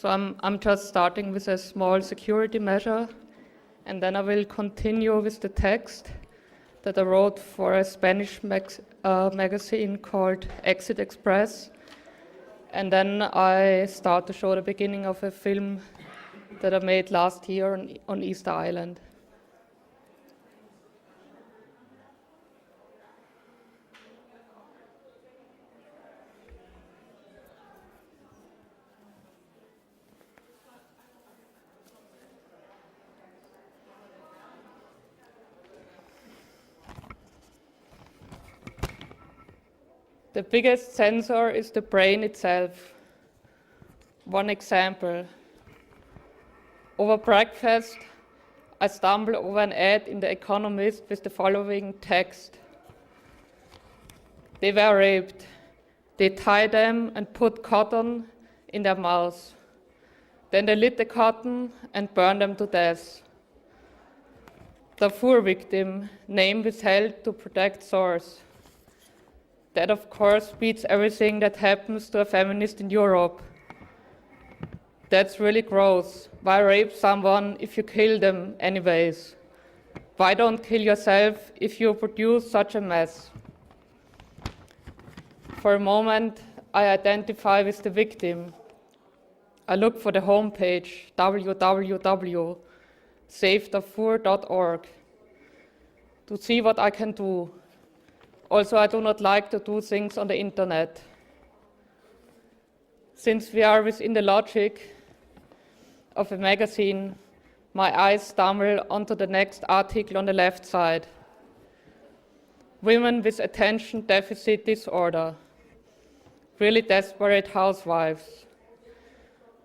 So I'm just starting with a small security measure, and then I will continue with the text that I wrote for a Spanish magazine called Exit Express. And then I start to show the beginning of a film that I made last year on Easter Island. The biggest sensor is the brain itself. One example. Over breakfast, I stumbled over an ad in The Economist with the following text. They were raped. They tied them and put cotton in their mouths. Then they lit the cotton and burned them to death. Darfur victim, name withheld to protect source. That, of course, beats everything that happens to a feminist in Europe. That's really gross. Why rape someone if you kill them anyways? Why don't kill yourself if you produce such a mess? For a moment, I identify with the victim. I look for the homepage, www.savedarfur.org, to see what I can do. Also, I do not like to do things on the internet. Since we are within the logic of a magazine, my eyes stumble onto the next article on the left side. Women with attention deficit disorder. Really desperate housewives.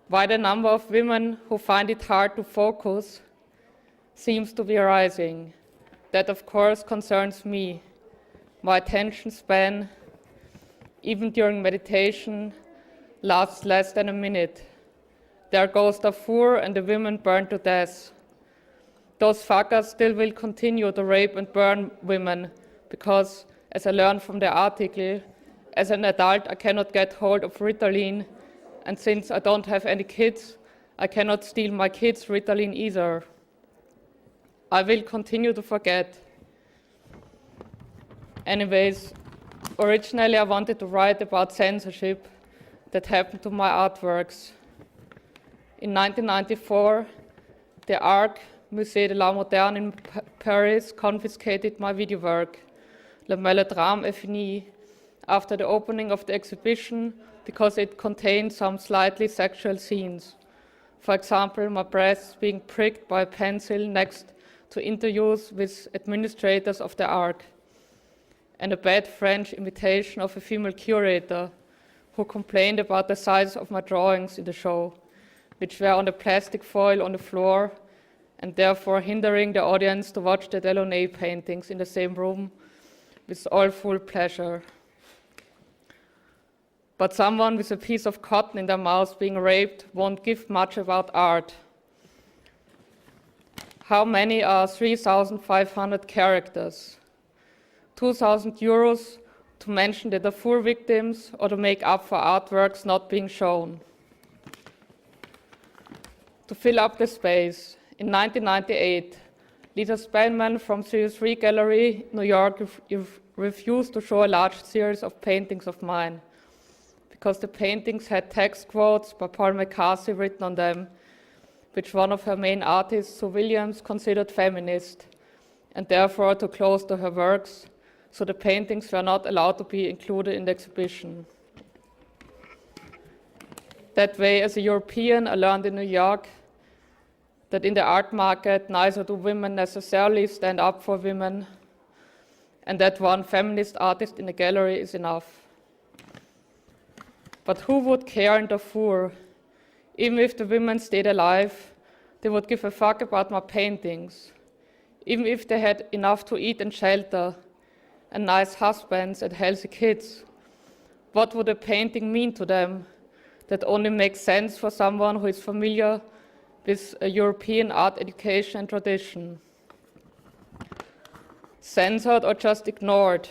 Why the number of women who find it hard to focus seems to be rising. That, of course, concerns me. My attention span, even during meditation, lasts less than a minute. There goes Darfur and the women burned to death. Those fuckers still will continue to rape and burn women because, as I learned from the article, as an adult I cannot get hold of Ritalin, and since I don't have any kids, I cannot steal my kids' Ritalin either. I will continue to forget. Anyways, originally I wanted to write about censorship that happened to my artworks. In 1994, the ARC, Musée de l'Art Moderne in Paris, confiscated my video work, Le Mélodrame est fini, after the opening of the exhibition because it contained some slightly sexual scenes. For example, my breasts being pricked by a pencil next to interviews with administrators of the ARC, and a bad French imitation of a female curator who complained about the size of my drawings in the show, which were on the plastic foil on the floor and therefore hindering the audience to watch the Delaunay paintings in the same room with all full pleasure. But someone with a piece of cotton in their mouth being raped won't give much about art. How many are 3,500 characters? 2,000 euros to mention the Darfur victims or to make up for artworks not being shown. To fill up the space, in 1998, Lisa Spellman from Series 3 Gallery, New York, refused to show a large series of paintings of mine because the paintings had text quotes by Paul McCarthy written on them, which one of her main artists, Sue Williams, considered feminist, and therefore to close to her works, so the paintings were not allowed to be included in the exhibition. That way, as a European, I learned in New York that in the art market, neither do women necessarily stand up for women, and that one feminist artist in a gallery is enough. But who would care in Darfur? Even if the women stayed alive, they would give a fuck about my paintings. Even if they had enough to eat and shelter, and nice husbands and healthy kids, what would a painting mean to them that only makes sense for someone who is familiar with a European art education and tradition? Censored or just ignored?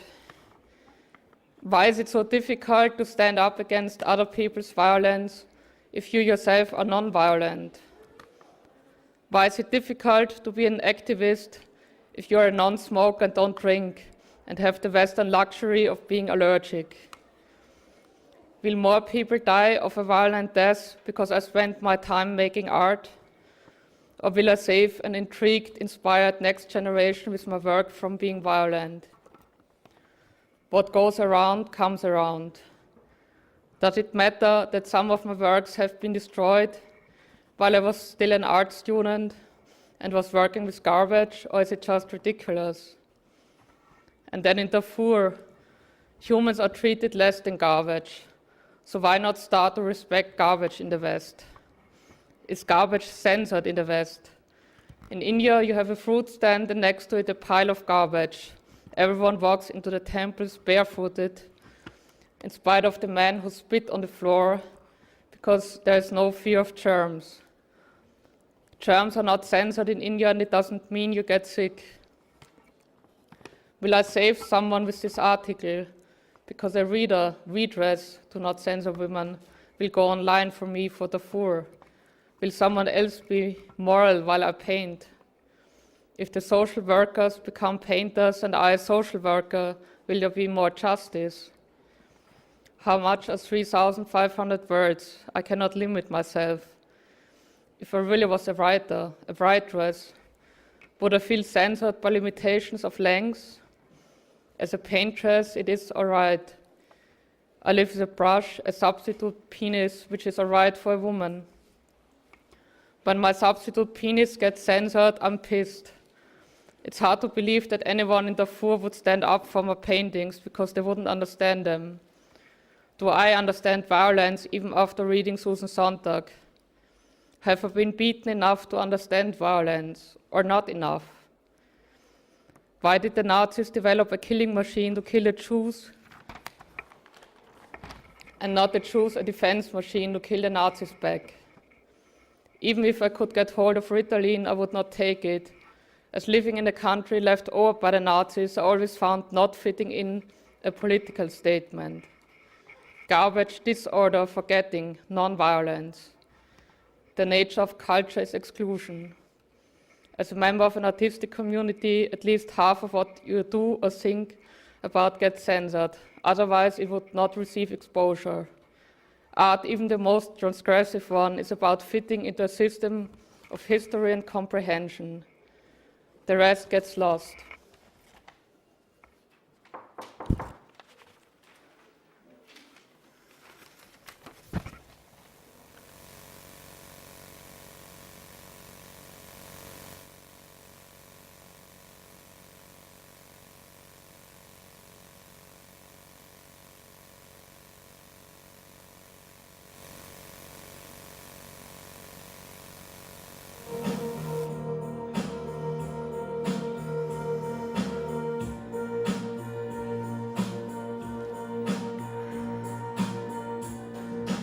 Why is it so difficult to stand up against other people's violence if you yourself are non-violent? Why is it difficult to be an activist if you're a non-smoker and don't drink and have the Western luxury of being allergic? Will more people die of a violent death because I spent my time making art? Or will I save an intrigued, inspired next generation with my work from being violent? What goes around comes around. Does it matter that some of my works have been destroyed while I was still an art student and was working with garbage, or is it just ridiculous? And then in Darfur, humans are treated less than garbage. So why not start to respect garbage in the West? Is garbage censored in the West? In India, you have a fruit stand and next to it a pile of garbage. Everyone walks into the temples barefooted, in spite of the man who spit on the floor, because there is no fear of germs. Germs are not censored in India, and it doesn't mean you get sick. Will I save someone with this article? Because a reader, redress, to not censor women, will go online for me for Darfur. Will someone else be moral while I paint? If the social workers become painters and I a social worker, will there be more justice? How much are 3,500 words? I cannot limit myself. If I really was a writer, a writeress, would I feel censored by limitations of length? As a paintress, it is all right. I live with a brush, a substitute penis, which is all right for a woman. When my substitute penis gets censored, I'm pissed. It's hard to believe that anyone in Darfur would stand up for my paintings because they wouldn't understand them. Do I understand violence even after reading Susan Sontag? Have I been beaten enough to understand violence, or not enough? Why did the Nazis develop a killing machine to kill the Jews, and not the Jews a defense machine to kill the Nazis back? Even if I could get hold of Ritalin, I would not take it, as living in a country left over by the Nazis, I always found not fitting in a political statement. Garbage, disorder, forgetting, non-violence. The nature of culture is exclusion. As a member of an artistic community, at least half of what you do or think about gets censored. Otherwise, it would not receive exposure. Art, even the most transgressive one, is about fitting into a system of history and comprehension. The rest gets lost.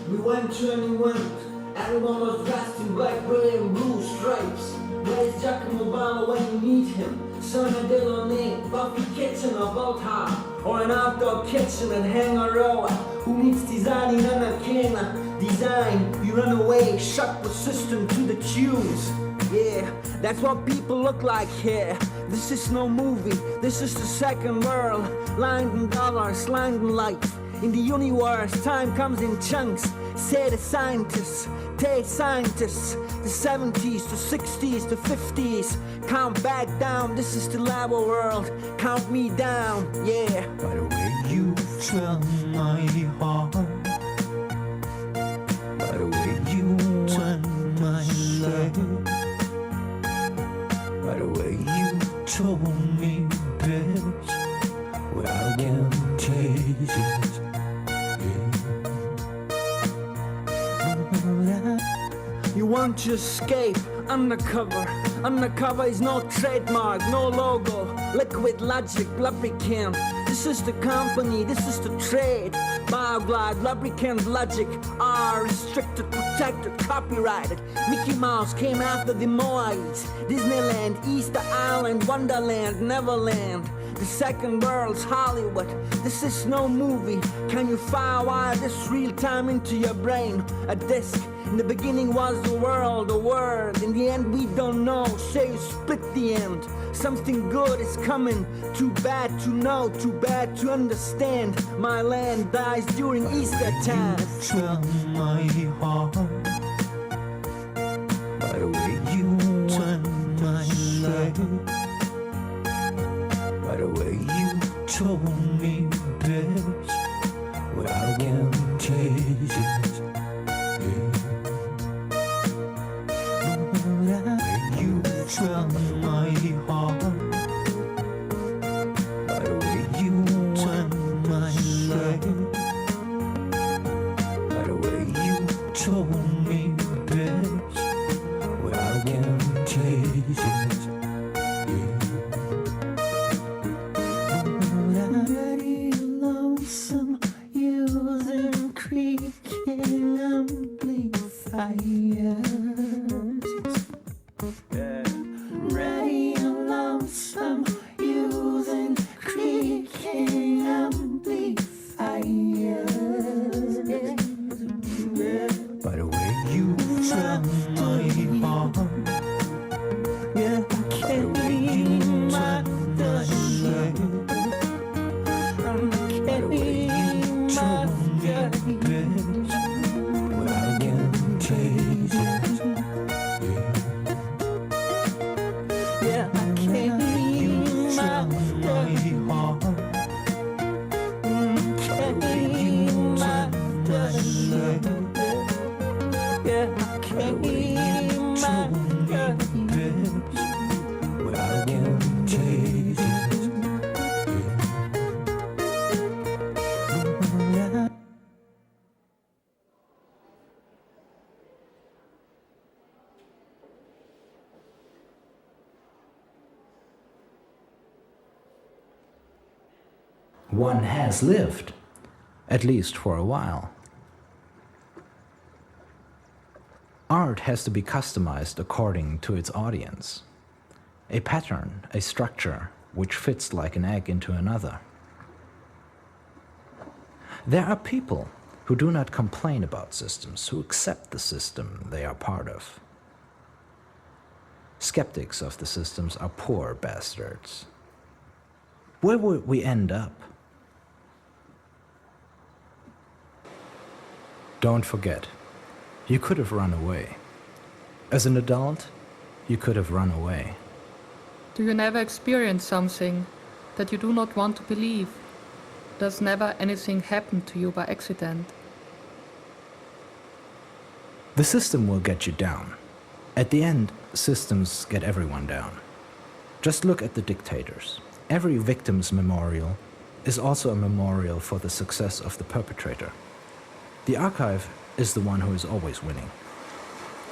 We went turning went. Everyone was dressed in black, gray and blue stripes. Where's Giacomo Obama when you need him? Sonia Delaunay, Buffy Kitchen or Volta, or an outdoor kitchen and Hangaroa. Who needs designing and a can design? You run away, shock the system to the tunes. Yeah, that's what people look like here. This is no movie, this is the second world. Lined in dollars, lined in life. In the universe, time comes in chunks. Say the scientists, take scientists. The 70s, the 60s, the 50s. Count back down, this is the labo world. Count me down, yeah. By the way you tell my heart, by the way you turn my life, by the way you told me, bitch, where I can taste it. You want to escape, undercover. Undercover is no trademark, no logo. Liquid logic, lubricant. This is the company, this is the trade. Bioglide, lubricant, logic are restricted, protected, copyrighted. Mickey Mouse came after the Moaites. Disneyland, Easter Island, Wonderland, Neverland. The second world's Hollywood. This is no movie. Can you firewire this real time into your brain? A disc. In the beginning was the world, the word. In the end we don't know. Say you split the end. Something good is coming. Too bad to know, too bad to understand. My land dies during Easter time. Tell my heart by the way you turn my life, by the way you told me best, where I can taste it. You tell my heart by the way you turn my life, by the way you told me best, where I can taste it. Already lonesome, using creaking amplifiers. Ready and lonesome, using creaking amplifiers. By the way you tell my heart, yeah, I can't leave my life. By the way you told me best, where I can taste it. Yeah, I can't leave my heart. Can't leave my Yeah, I can't leave my Where I can taste it. One has lived, at least for a while. Art has to be customized according to its audience. A pattern, a structure, which fits like an egg into another. There are people who do not complain about systems, who accept the system they are part of. Skeptics of the systems are poor bastards. Where would we end up? Don't forget, you could have run away. As an adult, you could have run away. Do you never experience something that you do not want to believe? Does never anything happen to you by accident? The system will get you down. At the end, systems get everyone down. Just look at the dictators. Every victim's memorial is also a memorial for the success of the perpetrator. The archive is the one who is always winning.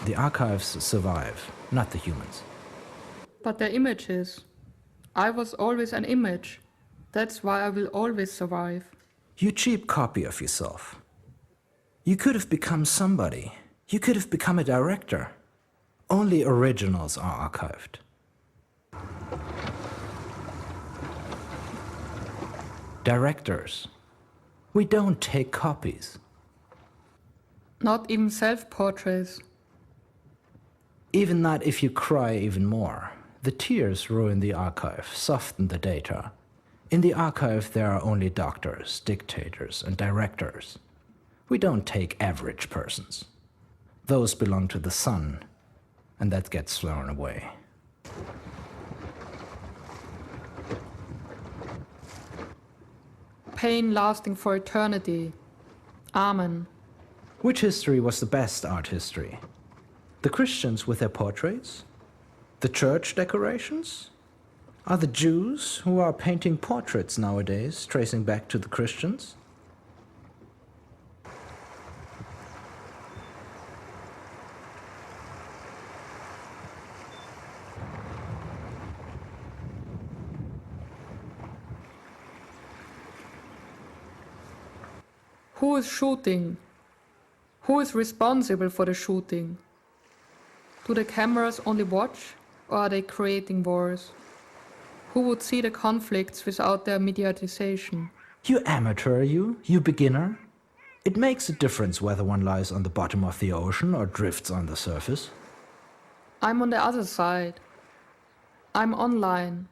The archives survive, not the humans. But they're images. I was always an image. That's why I will always survive. You cheap copy of yourself. You could have become somebody. You could have become a director. Only originals are archived. Directors. We don't take copies. Not even self-portraits. Even not if you cry even more. The tears ruin the archive, soften the data. In the archive there are only doctors, dictators, and directors. We don't take average persons. Those belong to the sun, and that gets thrown away. Pain lasting for eternity. Amen. Which history was the best art history? The Christians with their portraits? The church decorations? Are the Jews who are painting portraits nowadays tracing back to the Christians? Who is shooting? Who is responsible for the shooting? Do the cameras only watch, or are they creating wars? Who would see the conflicts without their mediatization? You amateur, you beginner. It makes a difference whether one lies on the bottom of the ocean or drifts on the surface. I'm on the other side. I'm online.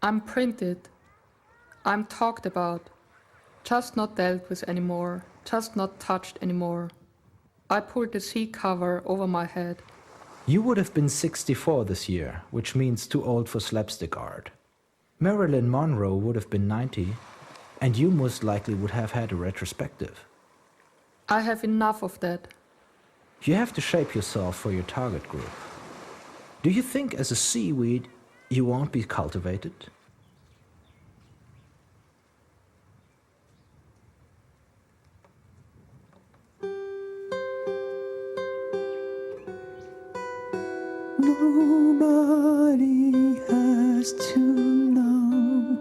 I'm printed. I'm talked about. Just not dealt with anymore. Just not touched anymore. I pulled the sea cover over my head. You would have been 64 this year, which means too old for slapstick art. Marilyn Monroe would have been 90, and you most likely would have had a retrospective. I have enough of that. You have to shape yourself for your target group. Do you think as a seaweed you won't be cultivated? Nobody has to know,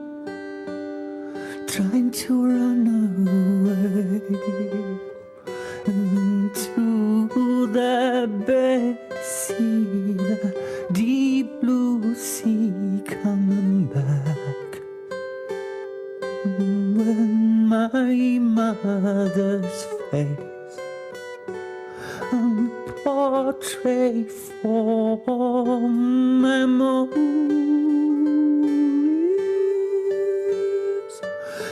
trying to run away into the big sea, the deep blue sea coming back. When my mother's face and portrait for memories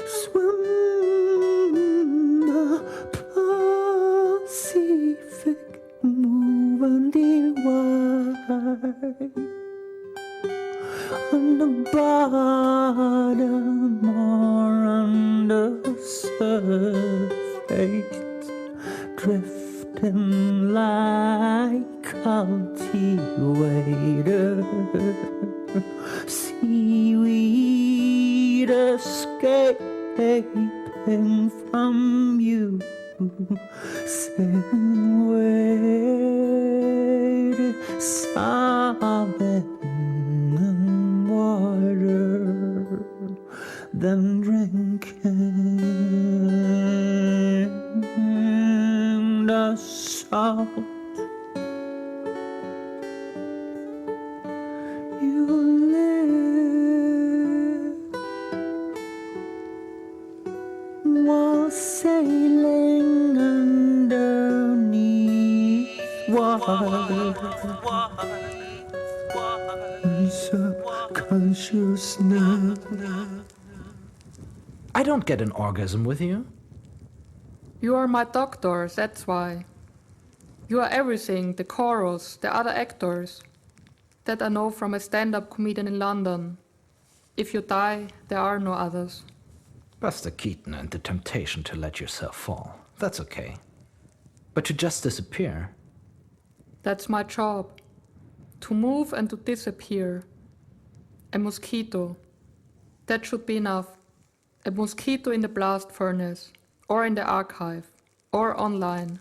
swim the Pacific, moving the wide on the bottom or on the surface, drifting like cultivator, seaweed escaping from you, sing wait, sobbing in water, then drinking the salt. You live while sailing underneath water. Subconsciousness. I don't get an orgasm with you. You are my doctor, that's why. You are everything, the chorus, the other actors. That I know from a stand-up comedian in London. If you die, there are no others. Buster Keaton and the temptation to let yourself fall. That's okay. But to just disappear? That's my job. To move and to disappear. A mosquito. That should be enough. A mosquito in the blast furnace, or in the archive, or online.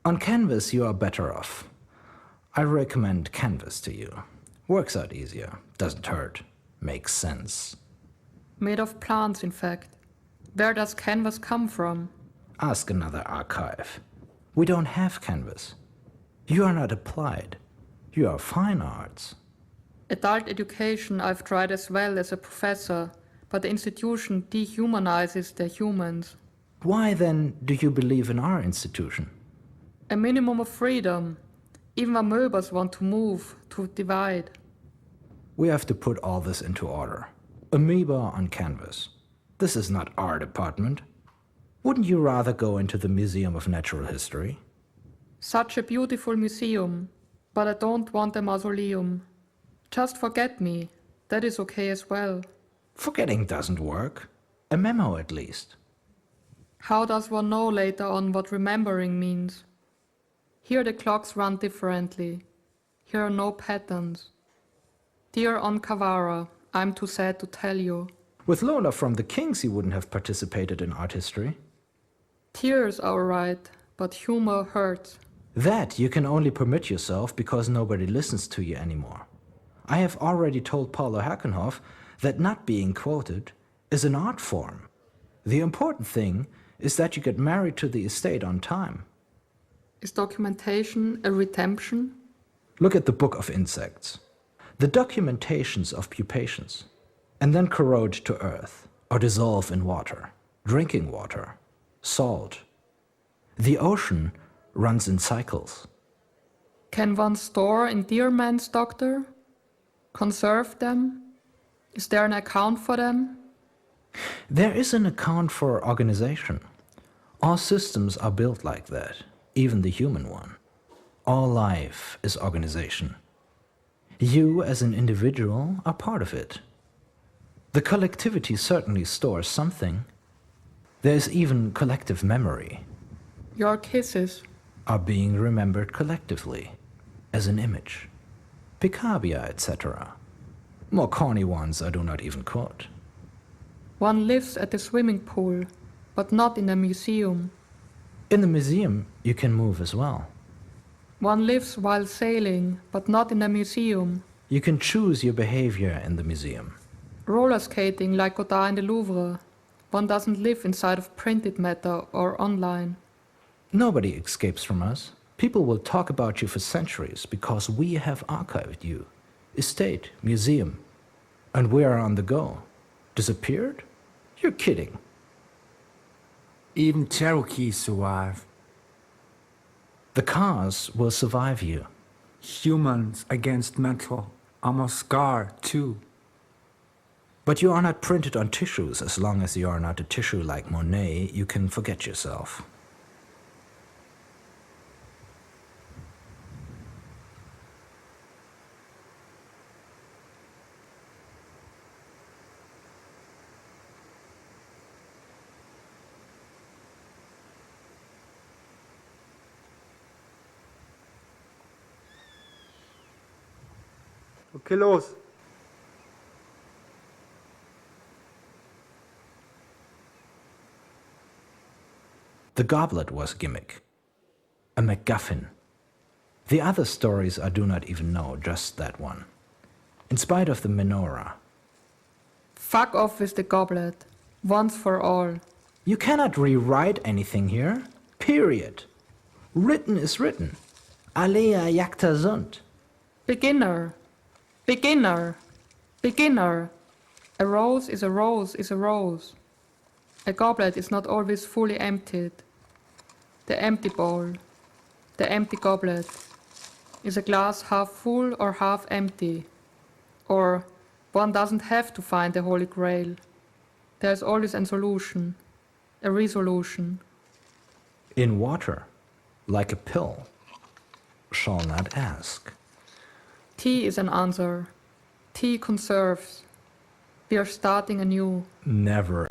On Canvas, you are better off. I recommend Canvas to you. Works out easier, doesn't hurt, makes sense. Made of plants, in fact. Where does canvas come from? Ask another archive. We don't have Canvas. You are not applied. You are fine arts. Adult education I've tried as well as a professor, but the institution dehumanizes the humans. Why then do you believe in our institution? A minimum of freedom. Even amöbas want to move, to divide. We have to put all this into order. Amoeba on Canvas. This is not our department. Wouldn't you rather go into the Museum of Natural History? Such a beautiful museum, but I don't want a mausoleum. Just forget me, that is okay as well. Forgetting doesn't work. A memo at least. How does one know later on what remembering means? Here the clocks run differently. Here are no patterns. Dear Onkawara, I'm too sad to tell you. With Lola from the Kings, you wouldn't have participated in art history. Tears are alright, but humor hurts. That you can only permit yourself because nobody listens to you anymore. I have already told Paulo Hackenhoff that not being quoted is an art form. The important thing is that you get married to the estate on time. Is documentation a redemption? Look at the book of insects. The documentations of pupations, and then corrode to earth or dissolve in water, drinking water, salt. The ocean runs in cycles. Can one store endearments, Doctor? Conserve them? Is there an account for them? There is an account for organization. All systems are built like that, even the human one. All life is organization. You as an individual are part of it. The collectivity certainly stores something. There is even collective memory. Your kisses. Are being remembered collectively, as an image. Picabia, etc. More corny ones I do not even quote. One lives at the swimming pool, but not in a museum. In the museum, you can move as well. One lives while sailing, but not in a museum. You can choose your behavior in the museum. Roller skating like Godard in the Louvre. One doesn't live inside of printed matter or online. Nobody escapes from us. People will talk about you for centuries because we have archived you. Estate, museum. And we are on the go. Disappeared? You're kidding. Even Cherokees survive. The cars will survive you. Humans against metal. I'm a scar, too. But you are not printed on tissues. As long as you are not a tissue like Monet, you can forget yourself. Okay, los. The goblet was a gimmick, a MacGuffin. The other stories I do not even know, just that one. In spite of the menorah. Fuck off with the goblet, once for all. You cannot rewrite anything here, period. Written is written. Alea jacta sunt. Beginner. Beginner. Beginner. A rose is a rose is a rose. A goblet is not always fully emptied. The empty bowl, the empty goblet. Is a glass half full or half empty? Or one doesn't have to find the Holy Grail. There is always a solution, a resolution. In water, like a pill, shall not ask. Tea is an answer. Tea conserves. We are starting anew. Never